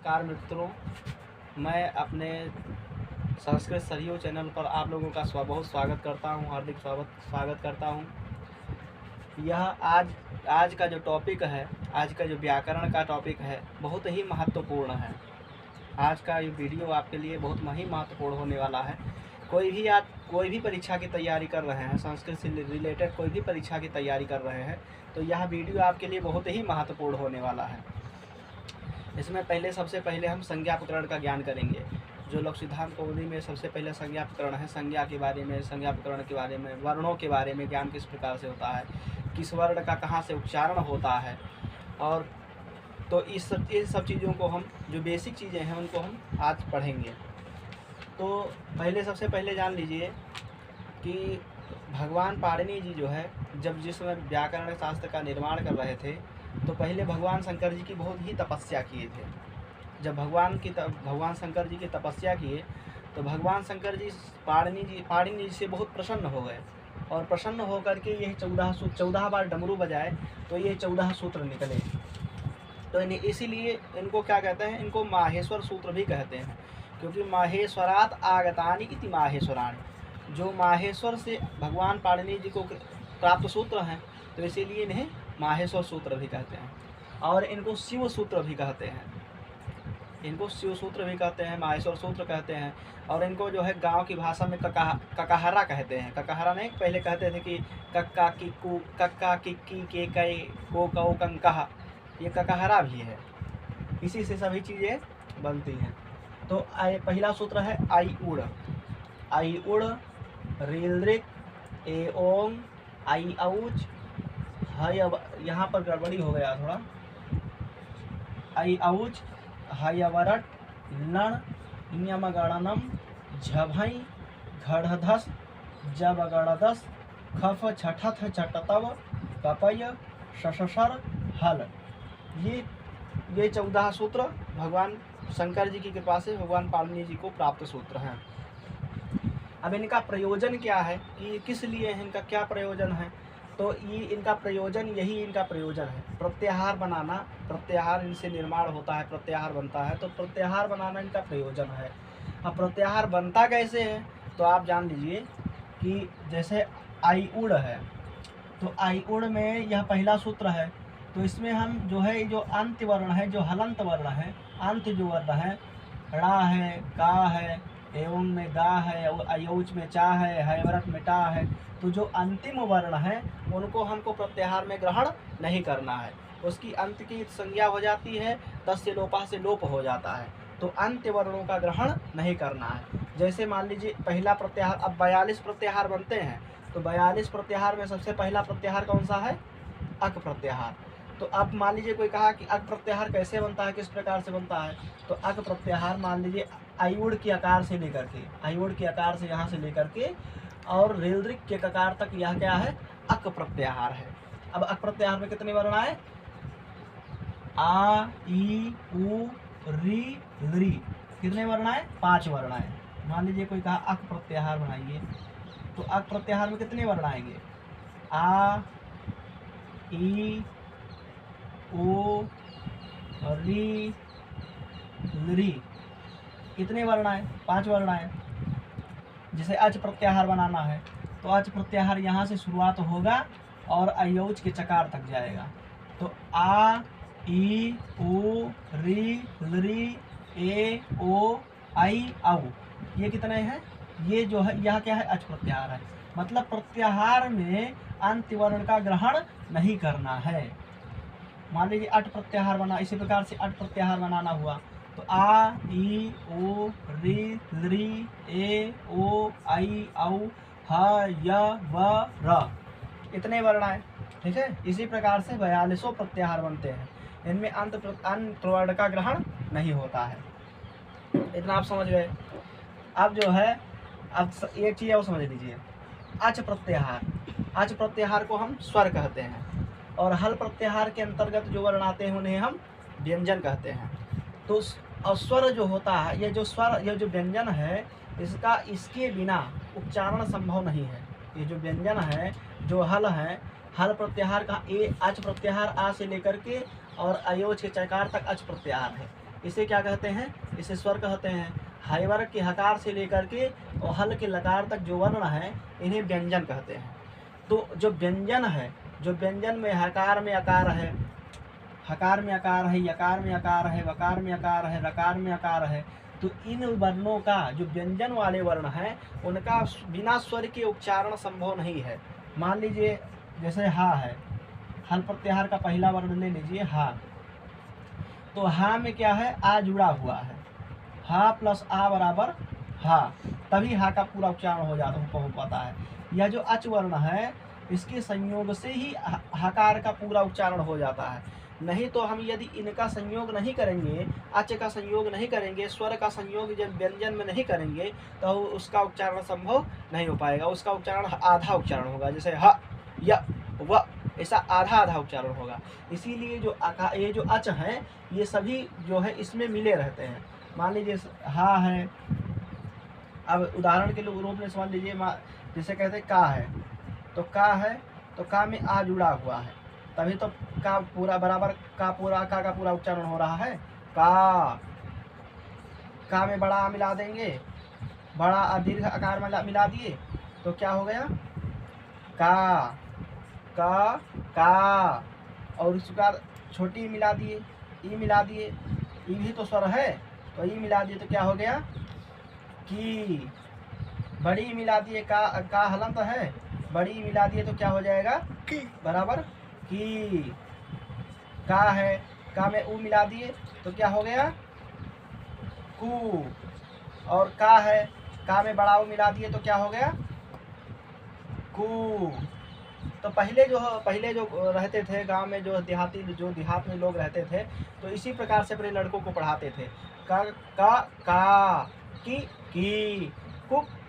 नमस्कार मित्रों, मैं अपने संस्कृत सरयू चैनल पर आप लोगों का बहुत स्वागत करता हूं, हार्दिक स्वागत करता हूं। यह आज का जो टॉपिक है, आज का जो व्याकरण का टॉपिक है, बहुत ही महत्वपूर्ण है। आज का ये वीडियो आपके लिए बहुत ही महत्वपूर्ण होने वाला है। कोई भी परीक्षा की तैयारी कर रहे हैं, संस्कृत से रिलेटेड कोई भी परीक्षा की तैयारी कर रहे हैं, तो यह वीडियो आपके लिए बहुत ही महत्वपूर्ण होने वाला है। इसमें सबसे पहले हम संज्ञा प्रकरण का ज्ञान करेंगे। जो लोग सिद्धांत कौमुदी में सबसे पहले संज्ञा प्रकरण है, संज्ञा के बारे में, संज्ञा प्रकरण के बारे में, वर्णों के बारे में ज्ञान किस प्रकार से होता है, किस वर्ण का कहाँ से उच्चारण होता है, और तो इन सब चीज़ों को हम, जो बेसिक चीज़ें हैं उनको हम आज पढ़ेंगे। तो सबसे पहले जान लीजिए कि भगवान पाणिनि जी जो है, जब जिस समय व्याकरण शास्त्र का निर्माण कर रहे थे, तो पहले भगवान शंकर जी की बहुत ही तपस्या किए थे। जब भगवान शंकर जी की तपस्या किए, तो भगवान शंकर जी पाणिनि जी से बहुत प्रसन्न हो गए, और प्रसन्न होकर के यही 14 बार डमरू बजाए तो ये 14 सूत्र निकले। तो इसीलिए इनको क्या कहते हैं, इनको माहेश्वर सूत्र भी कहते हैं, क्योंकि माहेश्वरात आगतानि इति माहेश्वराणि। जो माहेश्वर से भगवान पाणिनि जी को प्राप्त सूत्र हैं, तो इसीलिए इन्हें माहेश्वर सूत्र भी कहते हैं, और इनको शिव सूत्र भी कहते हैं। इनको शिव सूत्र भी कहते हैं, माहेश्वर सूत्र कहते हैं। और इनको जो है गांव की भाषा में ककाहरा कहते हैं। ककाहरा नहीं, पहले कहते थे कि कक्का किक्कू, कक्का किक्की, के कई, को कौ कंकहा, ये ककाहरा भी है। इसी से सभी चीज़ें बनती हैं। तो पहला सूत्र है आई उड़। आई उड़, रीलृक, ए ओंग, आई औच, यहाँ पर गड़बड़ी हो गया थोड़ा। आई औच, हयवरट, लण, यमगणनम, झभई, घड़धस, जबगड़दस, खफ, छठथ, छटतव, कपय, शशर, हल। ये 14 सूत्र भगवान शंकर जी की कृपा से भगवान पाणिनि जी को प्राप्त सूत्र हैं। अब इनका प्रयोजन क्या है, कि किस लिए है, इनका क्या प्रयोजन है, तो ये इनका प्रयोजन है प्रत्याहार बनाना। प्रत्याहार इनसे निर्माण होता है, प्रत्याहार बनता है, तो प्रत्याहार बनाना इनका प्रयोजन है। अब प्रत्याहार बनता कैसे है, तो आप जान लीजिए कि जैसे आई उड़ है, तो आई उड़ में यह पहला सूत्र है। तो इसमें हम जो है, जो अंत्य वर्ण है, जो हलंत वर्ण है, अंत्य जो वर्ण है, ड़ा है, का है, एवं में गा है, अयोच में चा है, हयवरट में टा है। तो जो अंतिम वर्ण है उनको हमको प्रत्याहार में ग्रहण नहीं करना है। उसकी अंत की संज्ञा हो जाती है, तस्य लोपः से लोप हो जाता है, तो अंत्य वर्णों का ग्रहण नहीं करना है। जैसे मान लीजिए पहला प्रत्याहार, अब 42 प्रत्याहार बनते हैं, तो 42 प्रत्याहार में सबसे पहला प्रत्याहार कौन सा है, अक प्रत्याहार। तो अब मान लीजिए कोई कहा कि अक प्रत्याहार कैसे बनता है, किस प्रकार से बनता है, तो अक प्रत्याहार मान लीजिए आयुड़ के आकार से लेकर के, आयुड़ के आकार से यहाँ से लेकर के और रीलृक के ककार तक यह क्या है, अक प्रत्याहार है। अब अक प्रत्याहार में कितने वर्ण आए, आ, ई, उ, री, लृ, कितने वर्ण आए, 5 वर्ण आए। मान लीजिए कोई कहा अक प्रत्याहार बनाइए, तो अक प्रत्याहार में कितने वर्ण आएंगे, आ, ई, ओ, री, लृ, कितने वर्ण आए, 5 वर्ण आए। जैसे अच प्रत्याहार बनाना है, तो अच प्रत्याहार यहाँ से शुरुआत होगा और अयौच के चकार तक जाएगा। तो आ, ई, उ, री, लृ, ए, ओ, आई, औ, ये कितने हैं, ये जो है यह क्या है, अच प्रत्याहार है। मतलब प्रत्याहार में अंत्य वर्ण का ग्रहण नहीं करना है। मान लीजिए अट प्रत्याहार बना, इसी प्रकार से अट प्रत्याहार बनाना हुआ, तो आ, ई, ओ, री, लृ, ए, ओ, आई, औ, ह, य, व, र, इतने वर्ण आए। ठीक है, इसी प्रकार से 42 प्रत्याहार बनते हैं। इनमें अंत वर्ण का ग्रहण नहीं होता है। इतना आप समझ गए। अब जो है, अब एक चीज और समझ लीजिए, अच प्रत्याहार, अच प्रत्याहार को हम स्वर कहते हैं, और हल प्रत्याहार के अंतर्गत जो वर्ण आते हैं उन्हें हम व्यंजन कहते हैं। तो स्वर जो होता है, ये जो स्वर, ये जो व्यंजन है, इसके बिना उच्चारण संभव नहीं है। ये जो व्यंजन है, जो हल है, हल प्रत्याहार का ए अच प्रत्याहार आ से लेकर के और अयोच के चकार तक अच प्रत्याहार है। इसे क्या कहते हैं, इसे स्वर कहते हैं। हाई वर्ग के हकार से लेकर के और हल के लकार तक जो वर्ण है इन्हें व्यंजन कहते हैं। तो जो व्यंजन है, जो व्यंजन में हकार में अकार है, हकार में अकार है, यकार में अकार है, वकार में अकार है, रकार में अकार है, तो इन वर्णों का जो व्यंजन वाले वर्ण हैं उनका बिना स्वर के उच्चारण संभव नहीं है। मान लीजिए जैसे हा है, हल प्रत्याहार का पहला वर्ण ले लीजिए हा, तो हा में क्या है, आ जुड़ा हुआ है, हा प्लस आ बराबर हा, तभी हा का पूरा उच्चारण हो पाता है। यह जो अच वर्ण है इसके संयोग से ही हकार का पूरा उच्चारण हो जाता है। नहीं तो हम यदि इनका संयोग नहीं करेंगे, अच का संयोग नहीं करेंगे, स्वर का संयोग जब व्यंजन में नहीं करेंगे तो उसका उच्चारण संभव नहीं हो पाएगा। उसका उच्चारण आधा उच्चारण होगा, जैसे ह य व, ऐसा आधा आधा उच्चारण होगा। इसीलिए जो ये जो अच हैं ये सभी जो है इसमें मिले रहते हैं। मान लीजिए हा है, अब उदाहरण के रूप में समझ लीजिए, जैसे कहते हैं का है, तो का है तो का में आ जुड़ा हुआ है, तभी तो का पूरा बराबर का पूरा उच्चारण हो रहा है। का में बड़ा आ मिला देंगे, बड़ा दीर्घ आकार में मिला दिए तो क्या हो गया, का, और उसका छोटी मिला दिए, ई मिला दिए, ई भी तो स्वर है, तो ई मिला दिए तो क्या हो गया की, बड़ी मिला दिए, का हलंत है, बड़ी मिला दिए तो क्या हो जाएगा की बराबर की। का है, का में ऊ मिला दिए तो क्या हो गया कू, और का है, का में बड़ा ऊ मिला दिए तो क्या हो गया कू। तो पहले जो रहते थे गांव में, जो देहात में लोग रहते थे, तो इसी प्रकार से अपने लड़कों को पढ़ाते थे, का की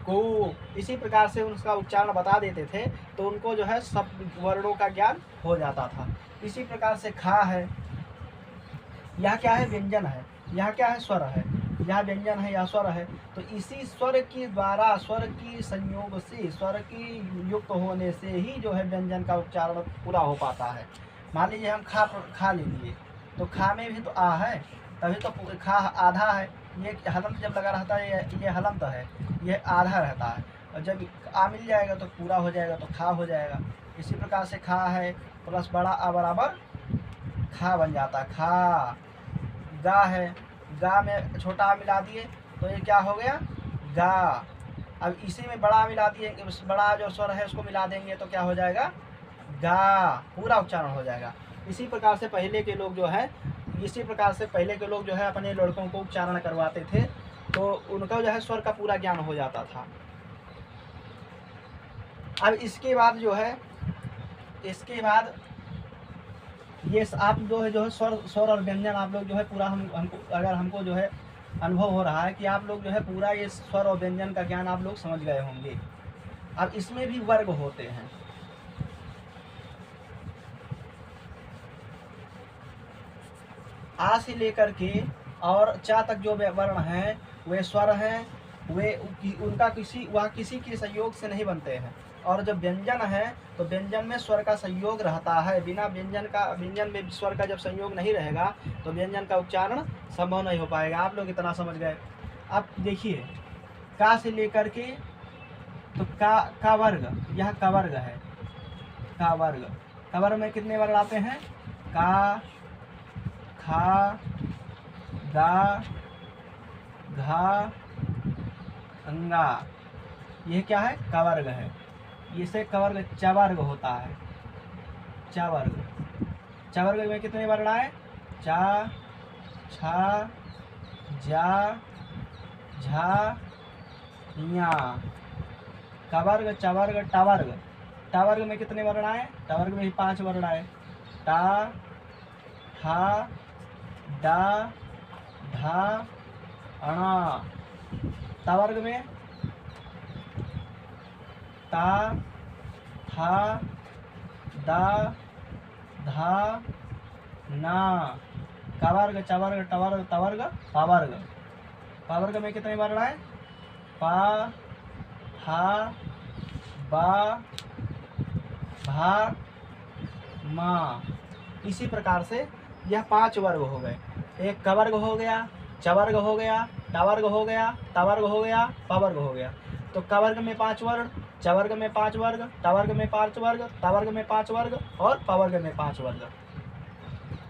को, इसी प्रकार से उसका उच्चारण बता देते थे, तो उनको जो है सब वर्णों का ज्ञान हो जाता था। इसी प्रकार से खा है, यह क्या है, व्यंजन है, यह क्या है, स्वर है, यह व्यंजन है, यह स्वर है। तो इसी स्वर के द्वारा, स्वर की संयोग से, स्वर की युक्त होने से ही जो है व्यंजन का उच्चारण पूरा हो पाता है। मान लीजिए हम खा ले लिए, तो खा में भी तो आ है, तभी तो खा आधा है, ये हलंत जब लगा रहता है, ये हलंत है, ये आधा रहता है, और जब आ मिल जाएगा तो पूरा हो जाएगा, तो खा हो जाएगा। इसी प्रकार से खा है प्लस बड़ा आ बराबर खा बन जाता है, खा। गा है, गा में छोटा आ मिला दिए तो ये क्या हो गया गा। अब इसी में बड़ा मिला दिए, बड़ा जो स्वर है उसको मिला देंगे तो क्या हो जाएगा गा, पूरा उच्चारण हो जाएगा। इसी प्रकार से पहले के लोग जो है अपने लड़कों को उच्चारण करवाते थे, तो उनका जो है स्वर का पूरा ज्ञान हो जाता था। अब इसके बाद ये आप जो है स्वर और व्यंजन आप लोग जो है पूरा हमको जो है अनुभव हो रहा है कि आप लोग जो है पूरा ये स्वर और व्यंजन का ज्ञान आप लोग समझ गए होंगे। अब इसमें भी वर्ग होते हैं। आ से लेकर के और चा तक जो वर्ण हैं वे स्वर हैं, वे किसी के संयोग से नहीं बनते हैं। और जब व्यंजन है तो व्यंजन में स्वर का संयोग रहता है। बिना व्यंजन में स्वर का जब संयोग नहीं रहेगा तो व्यंजन का उच्चारण संभव नहीं हो पाएगा। आप लोग इतना समझ गए। अब देखिए का से लेकर के तो का वर्ग, यह का वर्ग है। का वर्ग में कितने वर्ण आते हैं, का, खा, गा, घा, अंगा, ये क्या है कवर्ग है। इसे कवर्ग चवर्ग होता है। चवर्ग में कितने वर्ण आए, चा, छा, जा, झा, या। कवर्ग चवर्ग टवर्ग, टवर्ग में कितने वर्ण आए, टवर्ग में ही 5 वर्ण आए, टा, ठा, डा, ढा, अणा। टवर्ग में ता, था, दा, धा, ना। कवर्ग चवर्ग टवर्ग तवर्ग पावर्ग। पावर्ग में कितने वर्ण आए, पा, हा, बा, भा, मा। इसी प्रकार से यह 5 वर्ग हो गए। एक कवर्ग हो गया, चवर्ग हो गया, टवर्ग हो गया, तवर्ग हो गया, पवर्ग हो गया। तो कवर्ग में 5 वर्ण, चवर्ग में 5 वर्ग, टवर्ग में 5 वर्ग, तवर्ग में 5 वर्ग और पवर्ग में 5 वर्ग।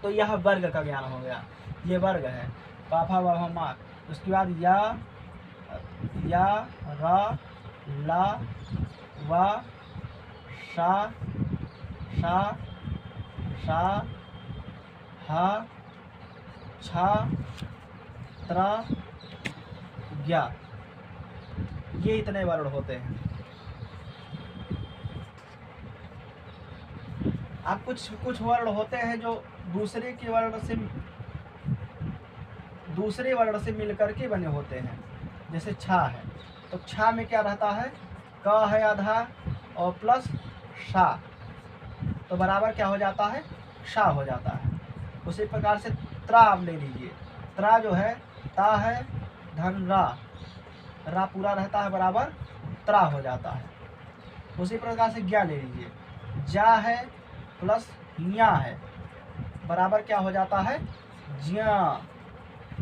तो यह वर्ग का ज्ञान हो गया, ये वर्ग है। पाफा वाफा मा। उसके बाद या रा ला वा शा शा शा हा छा त्रा ज्ञा, ये इतने वर्ण होते हैं। अब कुछ वर्ण होते हैं जो दूसरे वर्ण से मिलकर के बने होते हैं। जैसे छा है, तो छा में क्या रहता है, क है आधा और प्लस शा, तो बराबर क्या हो जाता है, शा हो जाता है। उसी प्रकार से त्रा आप ले लीजिए, त्रा जो है ता है धन रा पूरा रहता है बराबर त्रा हो जाता है। उसी प्रकार से ज्ञा ले लीजिए, जा है प्लस न्या है बराबर क्या हो जाता है, ज्ञा।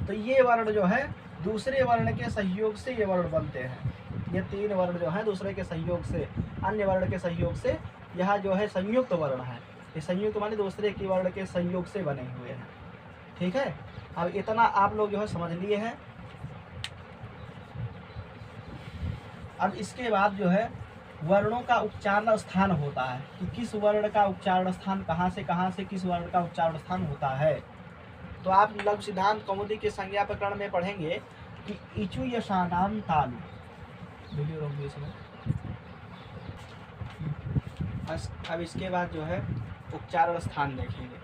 तो ये वर्ण जो है दूसरे वर्ण के सहयोग से ये वर्ण बनते हैं। ये 3 वर्ण जो है दूसरे के सहयोग से, अन्य वर्ण के सहयोग से, यह जो है संयुक्त वर्ण है। ये संयुक्त माने दूसरे के वर्ण के संयोग से बने हुए हैं। ठीक है, अब इतना आप लोग जो है समझ लिए हैं। अब इसके बाद जो है वर्णों का उच्चारण स्थान होता है कि किस वर्ण का उच्चारण स्थान कहाँ से किस वर्ण का उच्चारण स्थान होता है। तो आप लघु सिद्धांत कौमुदी के संज्ञा प्रकरण में पढ़ेंगे कि इचु यशानाम तालु। वीडियो रोक दीजिए इसमें। अब इसके बाद जो है उच्चारण स्थान देखेंगे।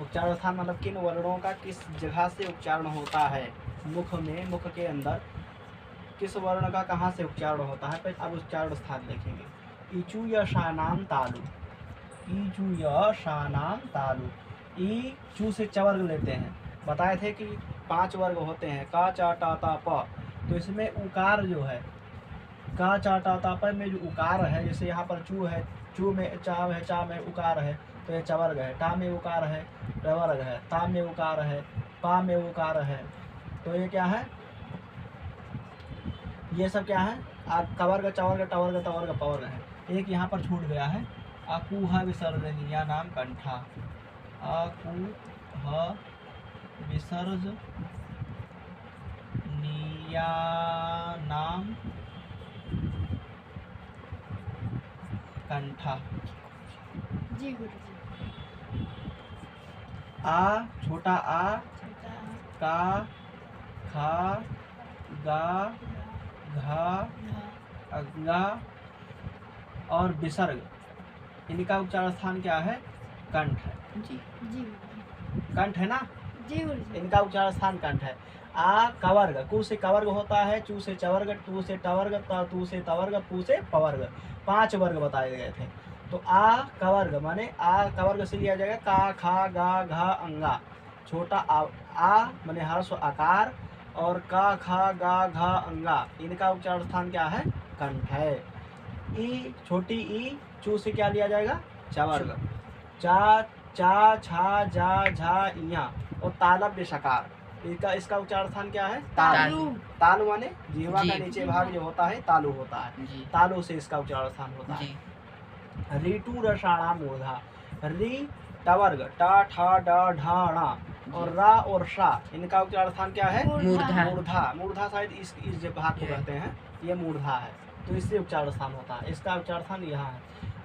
उच्चारण स्थान मतलब किन वर्णों का किस जगह से उच्चारण होता है, मुख में, मुख के अंदर किस वर्ण का कहाँ से उच्चारण होता है। अब उच्चारण स्थान देखेंगे। इचु यशानाम तालु, इचु यशानाम तालु। ई चू से चवर्ग लेते हैं, बताए थे कि 5 वर्ग होते हैं, का चा टा ता प। तो इसमें उकार जो है, का चा टा ता प में जो उकार है, जैसे यहाँ पर चू है, चू में चा है, चा में उकार है तो ये चवर्ग है। टा में उकार है प्रवर्ग है, ता में उकार है, पा में उकार है, तो ये क्या है, ये सब क्या है, कवर्ग चवर्ग टवर्ग तवर्ग पवर्ग है। एक यहाँ पर छूट गया है, अकूह विसर्जनीया नाम कंठा, अकूह विसर्जनीया नाम कंठा। जी गुरुजी। आ छोटा आ, छोटा का खा गा घा घा अग्गा और विसर्ग, इनका उच्चारण स्थान क्या है, कंठ है। जी जी गुरुजी। कंठ है ना, जी गुरुजी। इनका उच्चारण स्थान कंठ है। आ कवर्ग, कु से कवर्ग होता है, चू से चवर्ग, टू से टवर्ग, तू से तवर्ग, पू से पवर्ग, 5 वर्ग बताए गए थे। तो आ कवर्ग माने आ कवर्ग से लिया जाएगा का खा गा घा अंगा, छोटा आ माने हर्ष आकार, और का खा गा घा अंगा, इनका उच्चारण स्थान क्या है, कंठ है। ई छोटी ई, चू से क्या लिया जाएगा, चवर्ग, चा चा छा जा झा इया और तालव्य सकार, इसका उच्चारण स्थान क्या है, तालु। तालु माने जिह्वा का नीचे भाग जो होता है तालु होता है, तालु से इसका उच्चारण स्थान होता है। ऋतु रसाणा मूर्धा, री टवर्ग टा ठा डा ढाणा और रा और शा, इनका उच्चारण स्थान क्या है, मूर्धा। मूर्धा शायद इस भाग को कहते हैं, ये मूर्धा है, तो इससे उच्चारण स्थान होता है। इसका उच्चारण स्थान यहाँ है।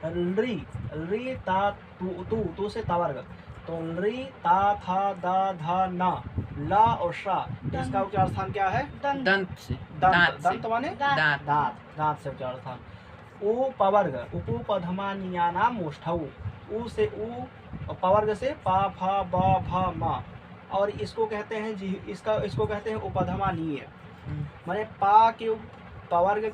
री ता तू से तवर्ग, तो री ता था दा धा ना, ला और शा, इसका उच्चारण स्थान क्या है, दंत से, दंत माने दांत, दांत से उच्चारण स्थान। ऊ पवर्ग, उपपधमा नियाना मुष्ठऊ, ऊ से ऊ, पवर्ग से पा फा बा भा मा, और इसको कहते हैं इसको कहते हैं उपधमानीय, माने पा के पवर्ग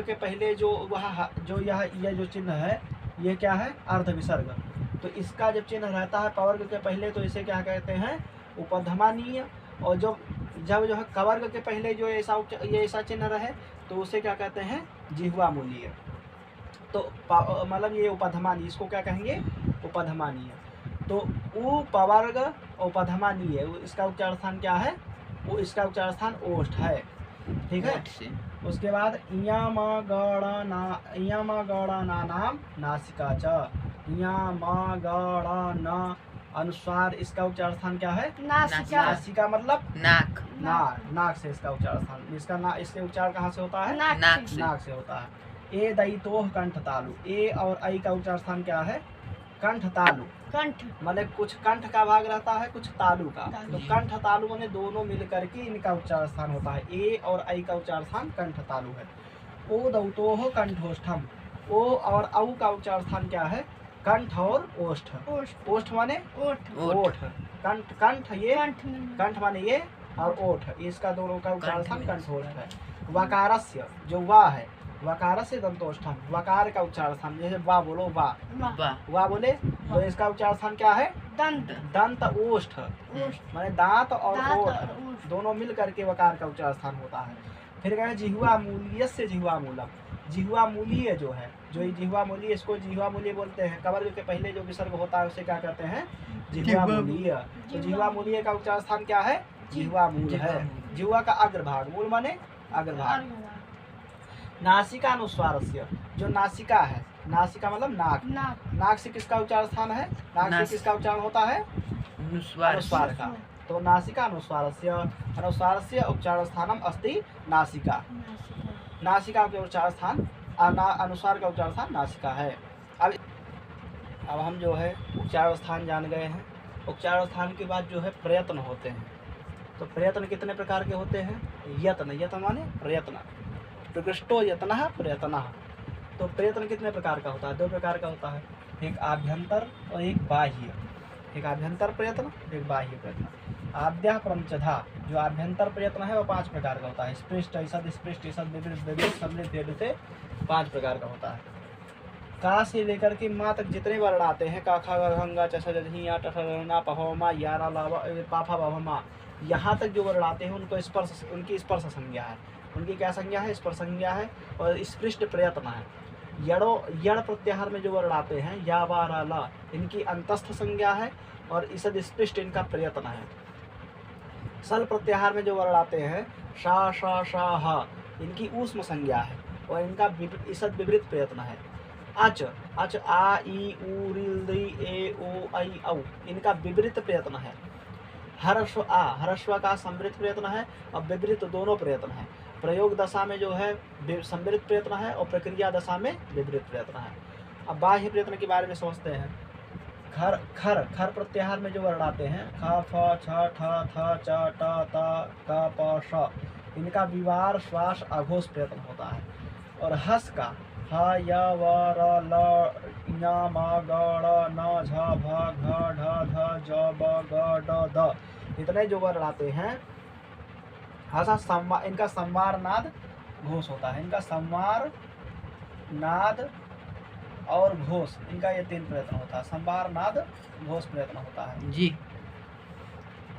के पहले जो वह जो यह जो चिन्ह है, ये क्या है, अर्ध विसर्ग। तो इसका जब चिन्ह रहता है पवर्ग के पहले तो इसे क्या कहते हैं, उपधमानीय। और जब जो है कवर्ग के पहले जो ये ऐसा चिन्ह रहे तो उसे क्या कहते हैं, जिह्वा मूलीय। तो मतलब ये उपधमानीय, इसको क्या कहेंगे, उपधमानीय। तो उ पवर्ग उपधमा नी है, इसका उच्चारण स्थान क्या है? वो इसका उच्चारण स्थान ओष्ठ है। ठीक है। ओठ से। उसके बाद नाम नासिका च, न अनुस्वार, इसका उच्चारण स्थान क्या है? नासिका। नासिका मतलब नाक। नाक से इसका उच्चारण स्थान, इसका इसके उच्चारण कहाँ से होता है? नाक से। नाक से होता है। ए दयितोह कंठ तालु, ए और ऐ का उच्चारण स्थान क्या है? कंठ तालु। कंठ मतलब कुछ कंठ का भाग रहता है, कुछ तालु का। तालु। तो कंठ तालु में दोनों मिल करके इनका उच्चारण स्थान होता है। ए और ऐ का उच्चारण स्थान कंठ तालु है। ओ दौतोह कंठोष्ठम, ओ और औ का उच्चारण स्थान क्या है? कंठ और ओष्ठ। ओष्ठ। ओष्ठ माने ओठ। ओठ, कंठ कंठ ये कंठ। कंठ माने ये और ओठ, इसका दोनों का उच्चारण कंठ स्थान में। कंठोष्ठ है। वकारस्य जो वा है, वकारस्य दंतोष्ठम, वकार का उच्चारण स्थान, जैसे वा बोलो वा, वाह। वा बोले तो इसका उच्चारण स्थान क्या है? दंत। दंत ओष्ठ, ओष्ठ। माने दांत और दांत ओठ और ओष्ठ। दोनों मिल करके वकार का उच्चारण स्थान होता है। फिर कहें जिह्वा मूलीय से जिह्वा मूलम, जिह्वा मूलीय जो है, जो ये जिह्वा मूलीय, इसको जिह्वा मूलीय बोलते हैं। कवर्ग के पहले जो विसर्ग होता है उसे क्या कहते हैं? जिह्वा मूलीय। तो जिह्वा मूलीय का उच्चारण स्थान क्या है? जिह्वा मूल है। जिह्वा का अग्रभाग, मूल माने अग्रभाग। नासिकानुस्वारस्य, जो नासिका है, नासिका मतलब नाक, नाक। नाक से किसका उच्चारण स्थान है? नाक से किसका उच्चारण होता है? अनुस्वार। अनुस्वार का। तो नासिका अनुस्वारस्य, अनुस्वारस्य उच्चारण स्थानम अस्ति नासिका, नासिका के उच्चारण स्थान अनुस्वार का उच्चारण स्थान नासिका है। अब हम जो है उच्चारण स्थान जान गए हैं। उच्चारण स्थान के बाद जो है प्रयत्न होते हैं। तो प्रयत्न कितने प्रकार के होते हैं? यत्न, यत्न माने प्रयत्न, प्रकृष्टो यत्नः प्रयत्नः। तो प्रयत्न कितने प्रकार का होता है? 2 प्रकार का होता है, एक आभ्यंतर और एक बाह्य। एक आभ्यंतर प्रयत्न, एक बाह्य प्रयत्न। आद्या प्रंचधा, जो आभ्यंतर प्रयत्न है वो 5 प्रकार का होता है। स्पृष्ट, ईषद, स्पृष्ट, ईषद, विवृत, विवृत, सम्मिलित, भेद से 5 प्रकार का होता है। का से लेकर के माँ तक जितने वर्ण आते हैं, का खा गंगा चसा जझिया टठरना पफमा यारा लावा पाफा बाभमा, यहाँ तक जो वर्ण आते हैं उनको स्पर्श, उनकी स्पर्श संज्ञा है। उनकी क्या संज्ञा है? स्पर्श संज्ञा है। और स्पृष्ट प्रयत्न है। यड़ो, यड़ प्रत्याहार में जो वर्ण आते हैं, या वा रा ला, इनकी अंतस्थ संज्ञा है। और ईषद स्पृष्ट इनका प्रयत्न है। सल प्रत्याहार में जो वर्ण आते हैं, शा शा शा हा, इनकी ऊष्म संज्ञा है और इनका ईषद विपरीत प्रयत्न है। अच, अच आ ई उ रिल दी ए ओ आई औ, इनका विपरीत प्रयत्न है। हर्ष आ, हर्षवा का संवृत प्रयत्न है और विपरीत दोनों प्रयत्न है। प्रयोग दशा में जो है संवृत प्रयत्न है और प्रक्रिया दशा में विपरीत प्रयत्न है। अब बाह्य प्रयत्न के बारे में समझते हैं। खर, खर, खर प्रत्याहार में जो वर्ण आते हैं, ख फ छ ठ थ च ट त क प श, इनका विवार श्वास आघोष प्रयत्न होता है। और हस का ह य व र ल ञ म ग ड़ न झ भ घ ढ ध ज ब ग ड द, इतने जो वर्ण आते हैं, हसा इनका संवार नाद घोष होता है। इनका संवार नाद और घोष, इनका ये 3 प्रयत्न होता है। संवार नाद घोष प्रयत्न होता है जी।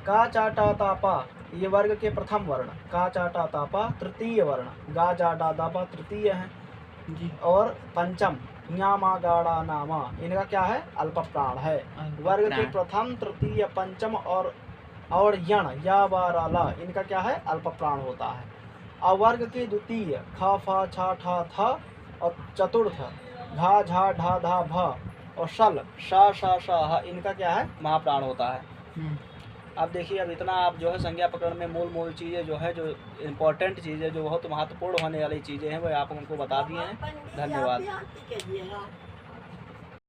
का चा टा ता पा, ये वर्ग के प्रथम वर्ण। का चा टा ता पा तृतीय वर्ण। गा जा डा दा पा तृतीय है जी। और पंचम ञा मा गा डा ना मा, इनका क्या है? अल्प प्राण है। वर्ग के प्रथम, तृतीय, पंचम और यण या वा रा ला, इनका क्या है? अल्प प्राण होता है। और वर्ग के द्वितीय ख फ छ ठ थ और चतुर्थ घा झा ढा धा भ और शल शा शा शा ह, इनका क्या है? महाप्राण होता है। अब देखिए, अब इतना आप जो है संज्ञा प्रकरण में मूल चीज़ें जो है, जो इम्पोर्टेंट चीज़ें, जो बहुत महत्वपूर्ण होने वाली चीज़ें हैं, वो आप हमको बता दिए हैं। धन्यवाद।